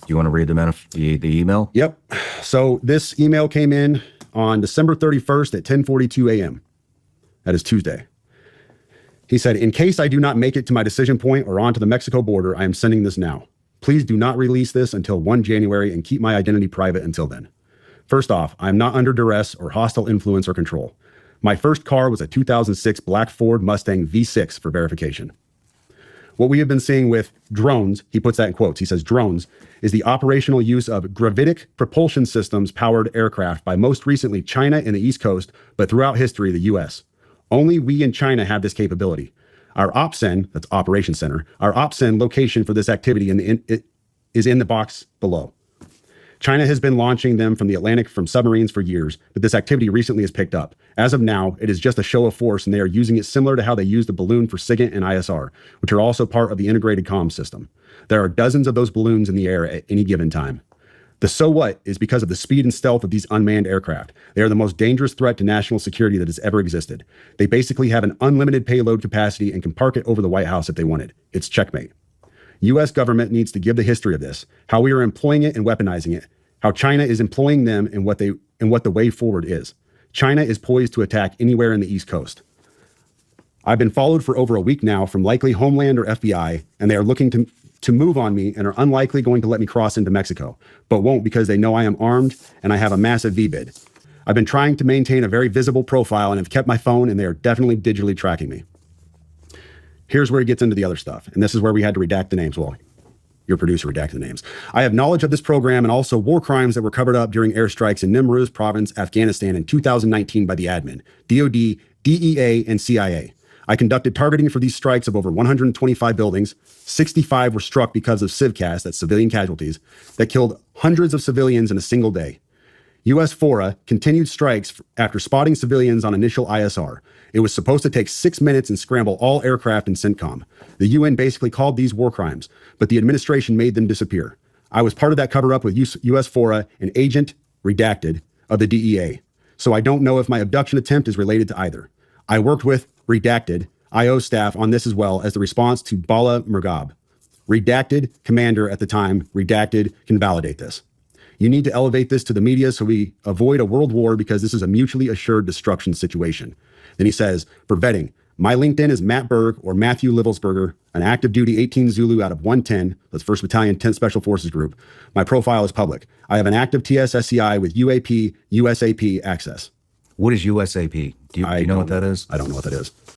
you want to read the email? Yep. So this email came in on December 31st at 10:42 a.m. That is Tuesday. He said, in case I do not make it to my decision point or onto the Mexico border, I am sending this now. Please do not release this until 1 January and keep my identity private until then. First off, I am not under duress or hostile influence or control. My first car was a 2006 black Ford Mustang V6 for verification. What we have been seeing with drones, he puts that in quotes, he says drones, is the operational use of gravitic propulsion systems powered aircraft by most recently China and the East Coast, but throughout history, the US. Only we in China have this capability. Our OPSEN, that's Operations Center, our OPSEN location for this activity is in the box below. China has been launching them from the Atlantic from submarines for years, but this activity recently has picked up. As of now, it is just a show of force, and they are using it similar to how they used the balloon for SIGINT and ISR, which are also part of the integrated comms system. There are dozens of those balloons in the air at any given time. The so what is because of the speed and stealth of these unmanned aircraft. They are the most dangerous threat to national security that has ever existed. They basically have an unlimited payload capacity and can park it over the White House if they wanted. It's checkmate. U.S. government needs to give the history of this, how we are employing it and weaponizing it, how China is employing them and what the way forward is. China is poised to attack anywhere in the East Coast. I've been followed for over a week now from likely Homeland or FBI, and they are looking to move on me and are unlikely going to let me cross into Mexico, but won't because they know I am armed and I have a massive V-bid. I've been trying to maintain a very visible profile and have kept my phone, and they are definitely digitally tracking me. Here's where he gets into the other stuff, and this is where we had to redact the names. Well, your producer redacted the names. I have knowledge of this program and also war crimes that were covered up during airstrikes in Nimruz province, Afghanistan in 2019 by the admin, DOD, DEA, and CIA. I conducted targeting for these strikes of over 125 buildings. 65 were struck because of civcas, that's civilian casualties, that killed hundreds of civilians in a single day. U.S. FORA continued strikes after spotting civilians on initial ISR. It was supposed to take 6 minutes and scramble all aircraft in CENTCOM. The UN basically called these war crimes, but the administration made them disappear. I was part of that cover-up with U.S. FORA, an agent, redacted, of the DEA. So I don't know if my abduction attempt is related to either. I worked with redacted IO staff on this as well as the response to Bala Murghab. Redacted commander at the time, redacted can validate this. You need to elevate this to the media so we avoid a world war because this is a mutually assured destruction situation. Then he says, for vetting, my LinkedIn is Matt Berg or Matthew Livelsberger, an active duty 18 Zulu out of 110, that's 1st Battalion 10th Special Forces Group. My profile is public. I have an active TSSCI with UAP, USAP access. What is USAP? Do you know what that is? I don't know what that is.